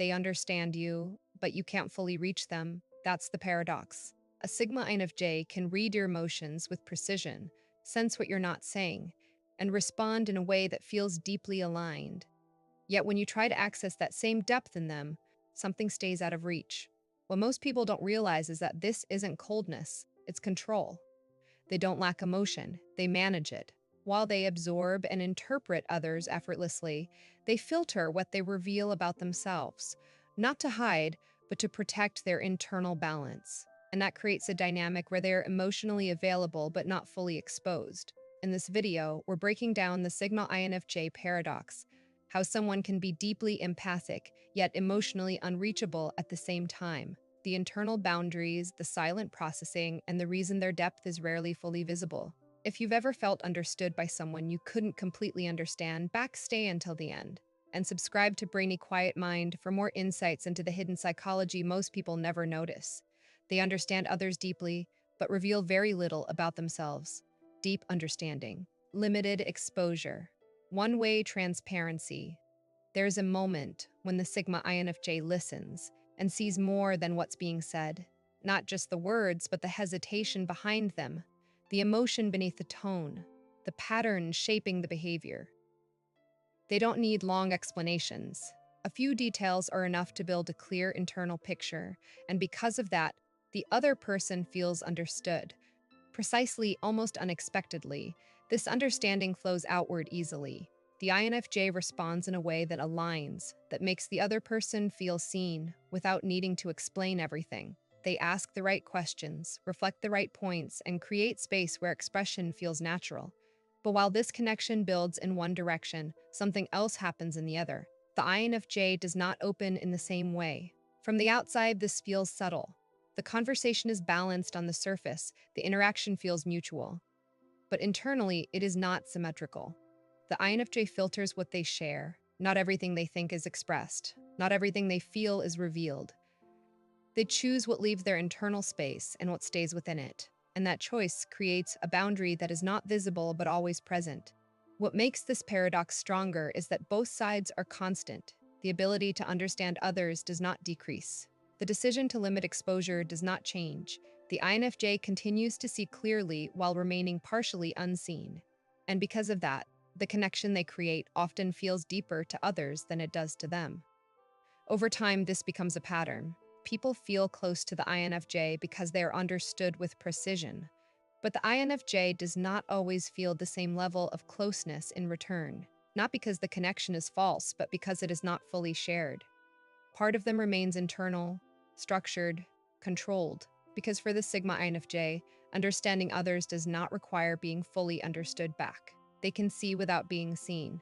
They understand you, but you can't fully reach them. That's the paradox. A Sigma INFJ can read your emotions with precision, sense what you're not saying, and respond in a way that feels deeply aligned. Yet when you try to access that same depth in them, something stays out of reach. What most people don't realize is that this isn't coldness, it's control. They don't lack emotion, they manage it. While they absorb and interpret others effortlessly, they filter what they reveal about themselves, not to hide, but to protect their internal balance. And that creates a dynamic where they're emotionally available but not fully exposed. In this video, we're breaking down the Sigma INFJ paradox, how someone can be deeply empathic, yet emotionally unreachable at the same time, the internal boundaries, the silent processing, and the reason their depth is rarely fully visible. If you've ever felt understood by someone you couldn't completely understand, stay until the end. And subscribe to Brainy Quiet Mind for more insights into the hidden psychology most people never notice. They understand others deeply, but reveal very little about themselves. Deep understanding, limited exposure, one-way transparency. There's a moment when the Sigma INFJ listens and sees more than what's being said. Not just the words, but the hesitation behind them, the emotion beneath the tone, the pattern shaping the behavior. They don't need long explanations. A few details are enough to build a clear internal picture, and because of that, the other person feels understood. Precisely, almost unexpectedly, this understanding flows outward easily. The INFJ responds in a way that aligns, that makes the other person feel seen without needing to explain everything. They ask the right questions, reflect the right points, and create space where expression feels natural. But while this connection builds in one direction, something else happens in the other. The INFJ does not open in the same way. From the outside, this feels subtle. The conversation is balanced on the surface, the interaction feels mutual. But internally, it is not symmetrical. The INFJ filters what they share. Not everything they think is expressed. Not everything they feel is revealed. They choose what leaves their internal space and what stays within it. And that choice creates a boundary that is not visible but always present. What makes this paradox stronger is that both sides are constant. The ability to understand others does not decrease. The decision to limit exposure does not change. The INFJ continues to see clearly while remaining partially unseen. And because of that, the connection they create often feels deeper to others than it does to them. Over time, this becomes a pattern. People feel close to the INFJ because they are understood with precision. But the INFJ does not always feel the same level of closeness in return, not because the connection is false, but because it is not fully shared. Part of them remains internal, structured, controlled, because for the Sigma INFJ, understanding others does not require being fully understood back. They can see without being seen.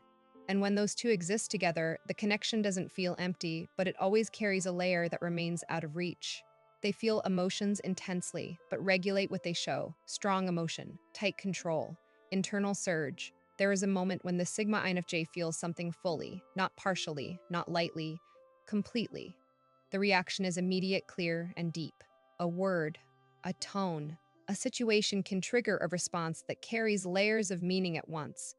And when those two exist together, the connection doesn't feel empty, but it always carries a layer that remains out of reach. They feel emotions intensely, but regulate what they show. Strong emotion, tight control, internal surge. There is a moment when the Sigma INFJ feels something fully, not partially, not lightly, completely. The reaction is immediate, clear, and deep. A word, a tone, a situation can trigger a response that carries layers of meaning at once.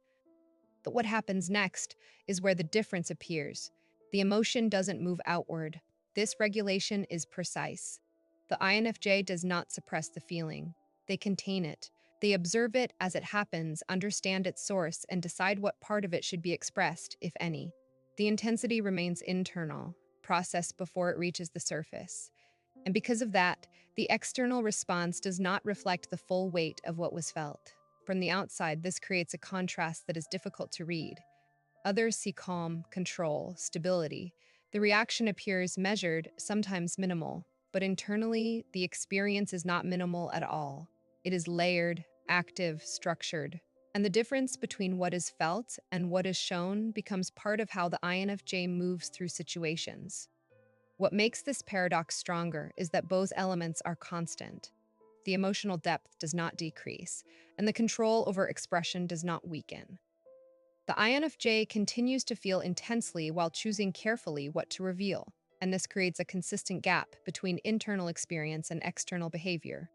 But what happens next is where the difference appears. The emotion doesn't move outward. This regulation is precise. The INFJ does not suppress the feeling. They contain it. They observe it as it happens, understand its source, and decide what part of it should be expressed, if any. The intensity remains internal, processed before it reaches the surface. And because of that, the external response does not reflect the full weight of what was felt. From the outside, this creates a contrast that is difficult to read. Others see calm, control, stability. The reaction appears measured, sometimes minimal, but internally, the experience is not minimal at all. It is layered, active, structured. And the difference between what is felt and what is shown becomes part of how the INFJ moves through situations. What makes this paradox stronger is that both elements are constant. The emotional depth does not decrease, and the control over expression does not weaken. The INFJ continues to feel intensely while choosing carefully what to reveal, and this creates a consistent gap between internal experience and external behavior.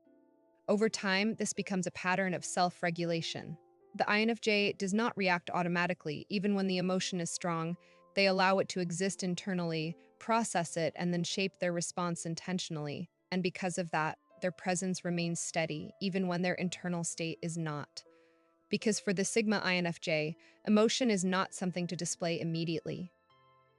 Over time, this becomes a pattern of self-regulation. The INFJ does not react automatically, even when the emotion is strong. They allow it to exist internally, process it, and then shape their response intentionally. And because of that, their presence remains steady, even when their internal state is not. Because for the Sigma INFJ, emotion is not something to display immediately.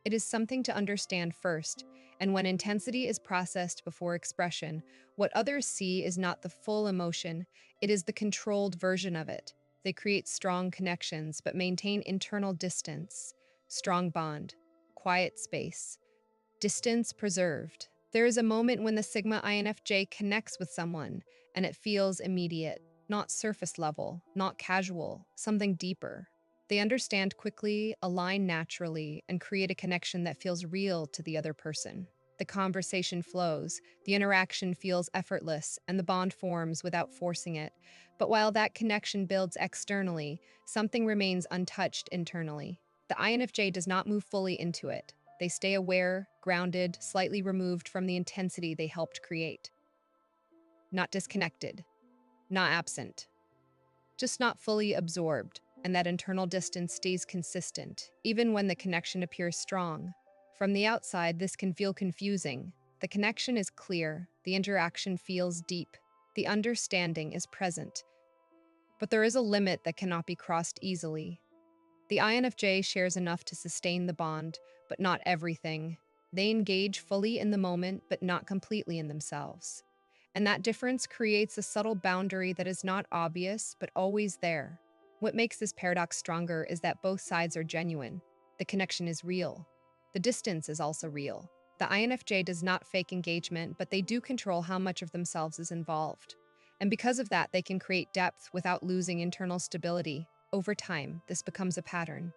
It is something to understand first, and when intensity is processed before expression, what others see is not the full emotion, it is the controlled version of it. They create strong connections but maintain internal distance, strong bond, quiet space, distance preserved. There is a moment when the Sigma INFJ connects with someone, and it feels immediate, not surface level, not casual, something deeper. They understand quickly, align naturally, and create a connection that feels real to the other person. The conversation flows, the interaction feels effortless, and the bond forms without forcing it. But while that connection builds externally, something remains untouched internally. The INFJ does not move fully into it. They stay aware, grounded, slightly removed from the intensity they helped create. Not disconnected, not absent, just not fully absorbed, and that internal distance stays consistent, even when the connection appears strong. From the outside, this can feel confusing. The connection is clear, the interaction feels deep, the understanding is present. But there is a limit that cannot be crossed easily. The INFJ shares enough to sustain the bond, but not everything. They engage fully in the moment, but not completely in themselves. And that difference creates a subtle boundary that is not obvious, but always there. What makes this paradox stronger is that both sides are genuine. The connection is real. The distance is also real. The INFJ does not fake engagement, but they do control how much of themselves is involved. And because of that, they can create depth without losing internal stability. Over time, this becomes a pattern.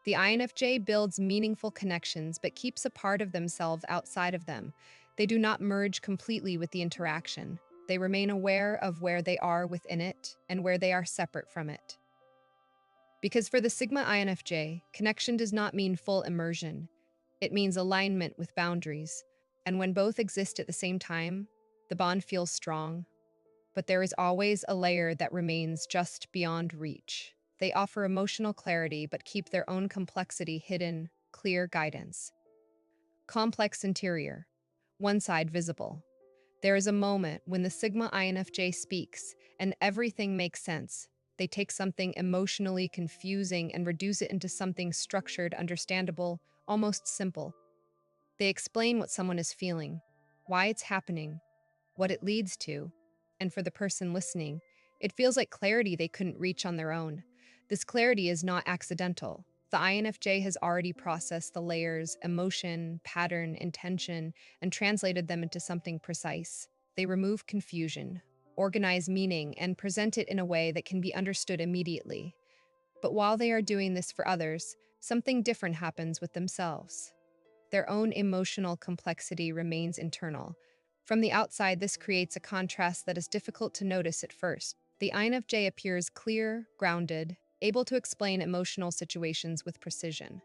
The INFJ builds meaningful connections but keeps a part of themselves outside of them. They do not merge completely with the interaction. They remain aware of where they are within it and where they are separate from it. Because for the Sigma INFJ, connection does not mean full immersion. It means alignment with boundaries. And when both exist at the same time, the bond feels strong. But there is always a layer that remains just beyond reach. They offer emotional clarity but keep their own complexity hidden, clear guidance. Complex interior. One side visible. There is a moment when the Sigma INFJ speaks and everything makes sense. They take something emotionally confusing and reduce it into something structured, understandable, almost simple. They explain what someone is feeling, why it's happening, what it leads to, and for the person listening, it feels like clarity they couldn't reach on their own. This clarity is not accidental. The INFJ has already processed the layers, emotion, pattern, intention, and translated them into something precise. They remove confusion, organize meaning, and present it in a way that can be understood immediately. But while they are doing this for others, something different happens with themselves. Their own emotional complexity remains internal. From the outside, this creates a contrast that is difficult to notice at first. The INFJ appears clear, grounded, able to explain emotional situations with precision.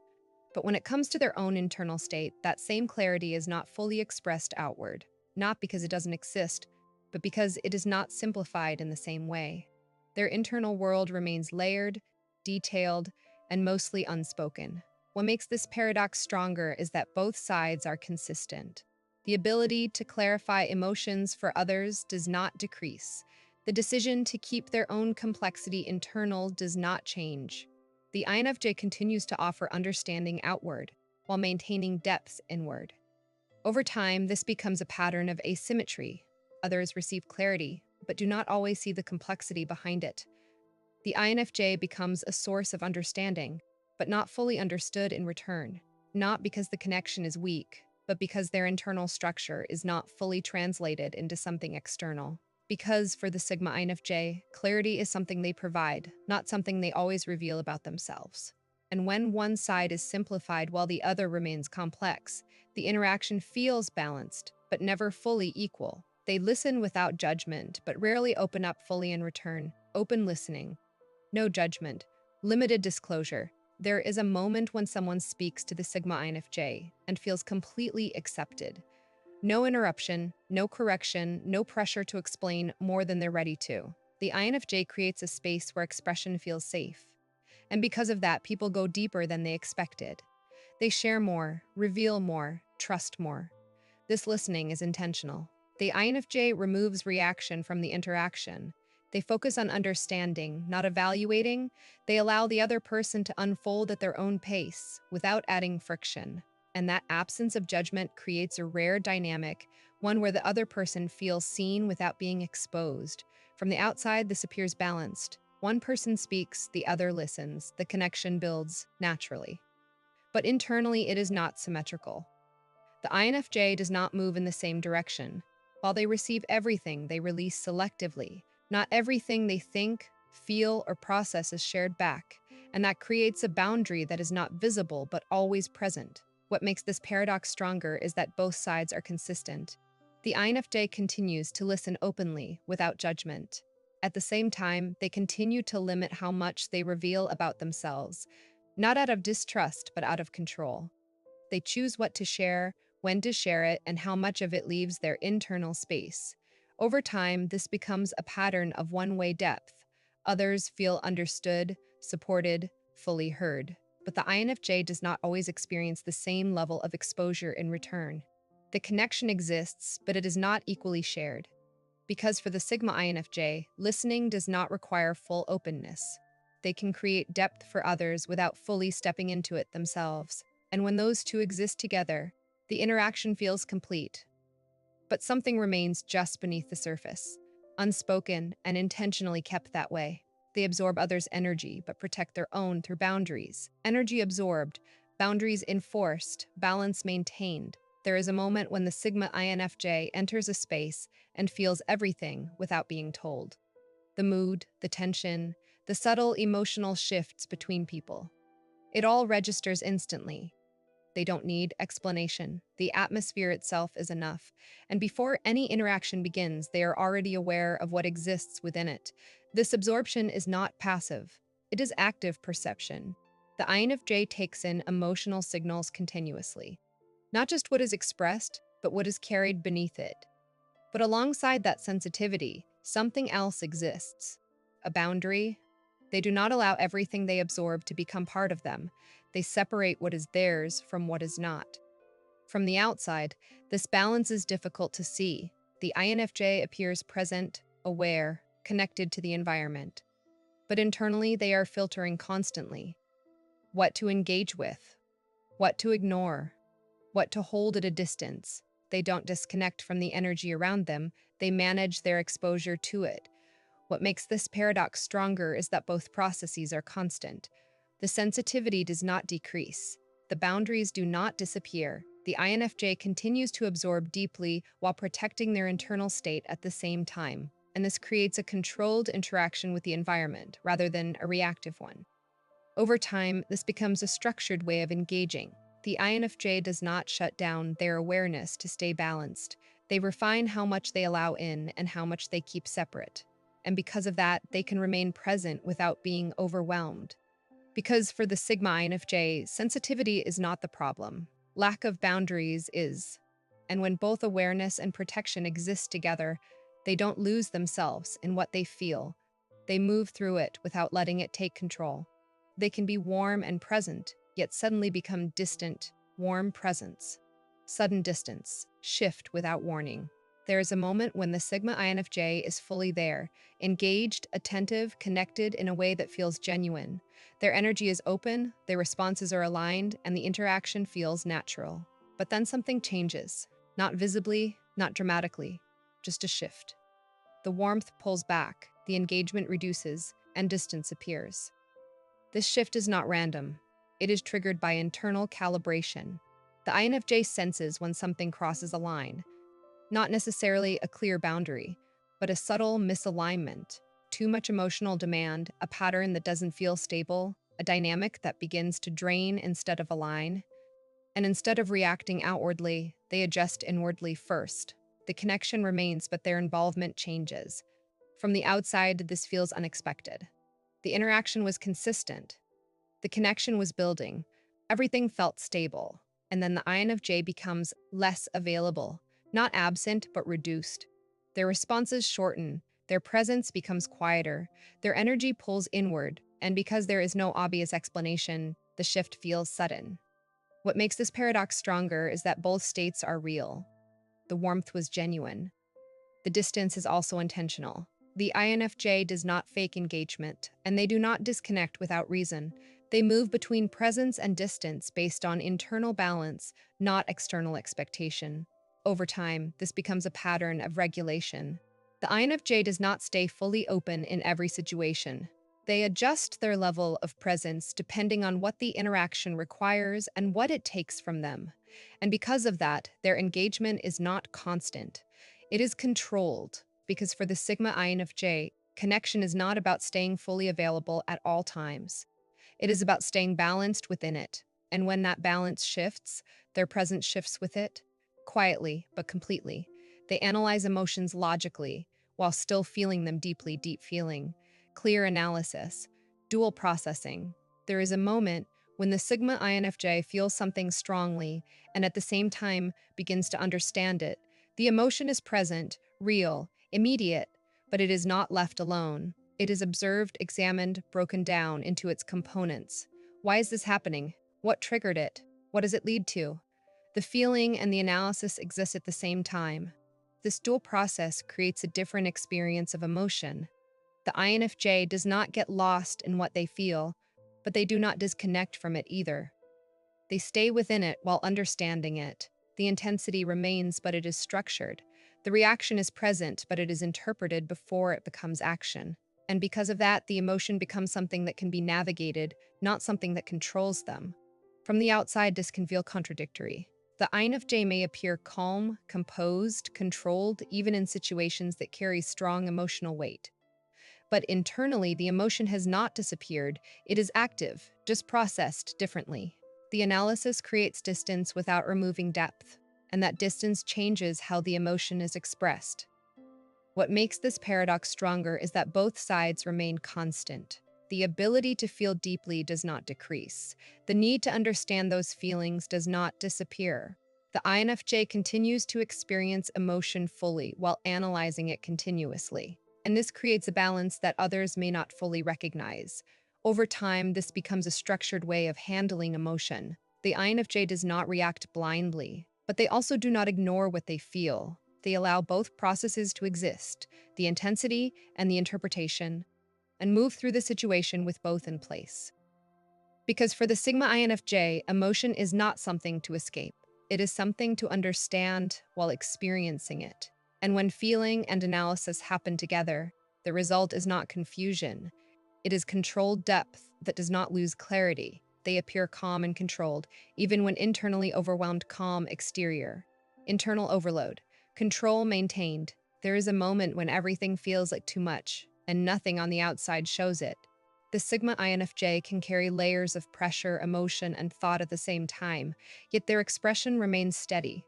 But when it comes to their own internal state, that same clarity is not fully expressed outward, not because it doesn't exist, but because it is not simplified in the same way. Their internal world remains layered, detailed, and mostly unspoken. What makes this paradox stronger is that both sides are consistent. The ability to clarify emotions for others does not decrease. The decision to keep their own complexity internal does not change. The INFJ continues to offer understanding outward while maintaining depth inward. Over time, this becomes a pattern of asymmetry. Others receive clarity, but do not always see the complexity behind it. The INFJ becomes a source of understanding, but not fully understood in return, not because the connection is weak, but because their internal structure is not fully translated into something external. Because for the Sigma INFJ, clarity is something they provide, not something they always reveal about themselves. And when one side is simplified while the other remains complex, the interaction feels balanced, but never fully equal. They listen without judgment, but rarely open up fully in return. Open listening. No judgment. Limited disclosure. There is a moment when someone speaks to the Sigma INFJ and feels completely accepted. No interruption, no correction, no pressure to explain more than they're ready to. The INFJ creates a space where expression feels safe. And because of that, people go deeper than they expected. They share more, reveal more, trust more. This listening is intentional. The INFJ removes reaction from the interaction. They focus on understanding, not evaluating. They allow the other person to unfold at their own pace without adding friction. And that absence of judgment creates a rare dynamic, one where the other person feels seen without being exposed. From the outside, this appears balanced. One person speaks, the other listens. The connection builds naturally. But internally, it is not symmetrical. The INFJ does not move in the same direction. While they receive everything, they release selectively. Not everything they think, feel, or process is shared back, and that creates a boundary that is not visible but always present. What makes this paradox stronger is that both sides are consistent. The INFJ continues to listen openly, without judgment. At the same time, they continue to limit how much they reveal about themselves, not out of distrust, but out of control. They choose what to share, when to share it, and how much of it leaves their internal space. Over time, this becomes a pattern of one-way depth. Others feel understood, supported, fully heard. But the INFJ does not always experience the same level of exposure in return. The connection exists, but it is not equally shared. Because for the Sigma INFJ, listening does not require full openness. They can create depth for others without fully stepping into it themselves. And when those two exist together, the interaction feels complete. But something remains just beneath the surface, unspoken and intentionally kept that way. They absorb others' energy, but protect their own through boundaries. Energy absorbed, boundaries enforced, balance maintained. There is a moment when the Sigma INFJ enters a space and feels everything without being told. The mood, the tension, the subtle emotional shifts between people. It all registers instantly. They don't need explanation. The atmosphere itself is enough. And before any interaction begins, they are already aware of what exists within it. This absorption is not passive. It is active perception. The INFJ takes in emotional signals continuously. Not just what is expressed, but what is carried beneath it. But alongside that sensitivity, something else exists. A boundary. They do not allow everything they absorb to become part of them. They separate what is theirs from what is not. From the outside, this balance is difficult to see. The INFJ appears present, aware, connected to the environment. But internally, they are filtering constantly. What to engage with, what to ignore, what to hold at a distance. They don't disconnect from the energy around them, they manage their exposure to it. What makes this paradox stronger is that both processes are constant. The sensitivity does not decrease. The boundaries do not disappear. The INFJ continues to absorb deeply while protecting their internal state at the same time. And this creates a controlled interaction with the environment rather than a reactive one. Over time, this becomes a structured way of engaging. The INFJ does not shut down their awareness to stay balanced. They refine how much they allow in and how much they keep separate. And because of that, they can remain present without being overwhelmed. Because for the Sigma INFJ, sensitivity is not the problem. Lack of boundaries is. And when both awareness and protection exist together, they don't lose themselves in what they feel. They move through it without letting it take control. They can be warm and present, yet suddenly become distant, warm presence. Sudden distance, shift without warning. There is a moment when the Sigma INFJ is fully there, engaged, attentive, connected in a way that feels genuine. Their energy is open, their responses are aligned, and the interaction feels natural. But then something changes. Not visibly, not dramatically, just a shift. The warmth pulls back, the engagement reduces, and distance appears. This shift is not random. It is triggered by internal calibration. The INFJ senses when something crosses a line, not necessarily a clear boundary, but a subtle misalignment, too much emotional demand, a pattern that doesn't feel stable, a dynamic that begins to drain instead of align. And instead of reacting outwardly, they adjust inwardly first. The connection remains, but their involvement changes. From the outside, this feels unexpected. The interaction was consistent. The connection was building. Everything felt stable. And then the INFJ becomes less available, not absent, but reduced. Their responses shorten. Their presence becomes quieter. Their energy pulls inward. And because there is no obvious explanation, the shift feels sudden. What makes this paradox stronger is that both states are real. The warmth was genuine. The distance is also intentional. The INFJ does not fake engagement, and they do not disconnect without reason. They move between presence and distance based on internal balance, not external expectation. Over time, this becomes a pattern of regulation. The INFJ does not stay fully open in every situation. They adjust their level of presence depending on what the interaction requires and what it takes from them. And because of that, their engagement is not constant. It is controlled, because for the Sigma INFJ, connection is not about staying fully available at all times. It is about staying balanced within it. And when that balance shifts, their presence shifts with it, quietly but completely. They analyze emotions logically while still feeling them deeply, deep feeling, clear analysis, dual processing. There is a moment when the Sigma INFJ feels something strongly and at the same time begins to understand it. The emotion is present, real, immediate, but it is not left alone. It is observed, examined, broken down into its components. Why is this happening? What triggered it? What does it lead to? The feeling and the analysis exist at the same time. This dual process creates a different experience of emotion. The INFJ does not get lost in what they feel, but they do not disconnect from it either. They stay within it while understanding it. The intensity remains, but it is structured. The reaction is present, but it is interpreted before it becomes action. And because of that, the emotion becomes something that can be navigated, not something that controls them. From the outside, this can feel contradictory. The INFJ may appear calm, composed, controlled, even in situations that carry strong emotional weight. But internally, the emotion has not disappeared. It is active, just processed differently. The analysis creates distance without removing depth, and that distance changes how the emotion is expressed. What makes this paradox stronger is that both sides remain constant. The ability to feel deeply does not decrease. The need to understand those feelings does not disappear. The INFJ continues to experience emotion fully while analyzing it continuously. And this creates a balance that others may not fully recognize. Over time, this becomes a structured way of handling emotion. The INFJ does not react blindly, but they also do not ignore what they feel. They allow both processes to exist, the intensity and the interpretation, and move through the situation with both in place. Because for the Sigma INFJ, emotion is not something to escape. It is something to understand while experiencing it. And when feeling and analysis happen together, the result is not confusion. It is controlled depth that does not lose clarity. They appear calm and controlled, even when internally overwhelmed, calm exterior. Internal overload. Control maintained. There is a moment when everything feels like too much, and nothing on the outside shows it. The Sigma INFJ can carry layers of pressure, emotion, and thought at the same time, yet their expression remains steady.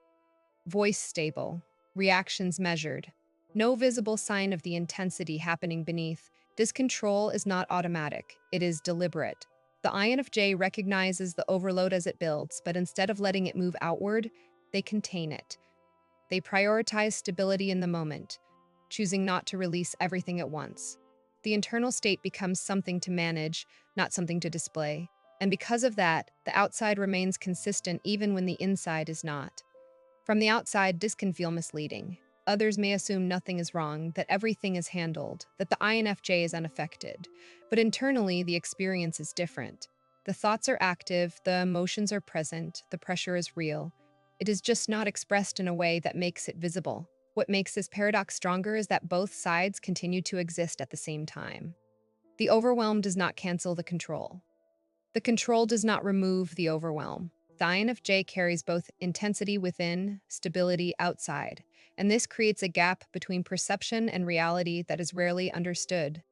Voice stable, reactions measured. No visible sign of the intensity happening beneath. This control is not automatic, it is deliberate. The INFJ recognizes the overload as it builds, but instead of letting it move outward, they contain it. They prioritize stability in the moment, choosing not to release everything at once. The internal state becomes something to manage, not something to display. And because of that, the outside remains consistent even when the inside is not. From the outside, this can feel misleading. Others may assume nothing is wrong, that everything is handled, that the INFJ is unaffected. But internally, the experience is different. The thoughts are active, the emotions are present, the pressure is real. It is just not expressed in a way that makes it visible. What makes this paradox stronger is that both sides continue to exist at the same time. The overwhelm does not cancel the control. The control does not remove the overwhelm. The INFJ carries both intensity within, stability outside, and this creates a gap between perception and reality that is rarely understood.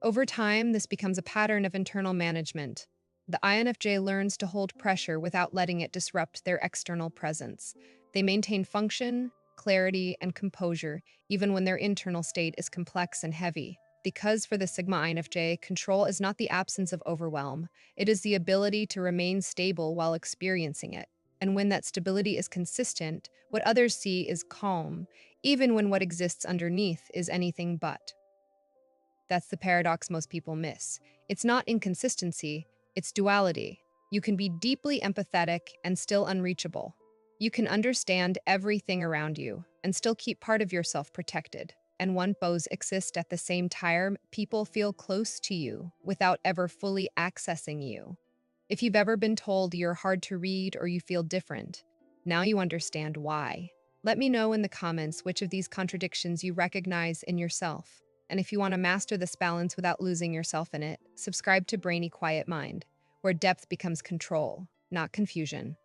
Over time, this becomes a pattern of internal management. The INFJ learns to hold pressure without letting it disrupt their external presence. They maintain function, clarity, and composure, even when their internal state is complex and heavy. Because for the Sigma INFJ, control is not the absence of overwhelm, it is the ability to remain stable while experiencing it. And when that stability is consistent, what others see is calm, even when what exists underneath is anything but. That's the paradox most people miss. It's not inconsistency, it's duality. You can be deeply empathetic and still unreachable. You can understand everything around you and still keep part of yourself protected. And when both exist at the same time, people feel close to you without ever fully accessing you. If you've ever been told you're hard to read or you feel different, now you understand why. Let me know in the comments which of these contradictions you recognize in yourself. And if you want to master this balance without losing yourself in it, subscribe to Brainy Quiet Mind, where depth becomes control, not confusion.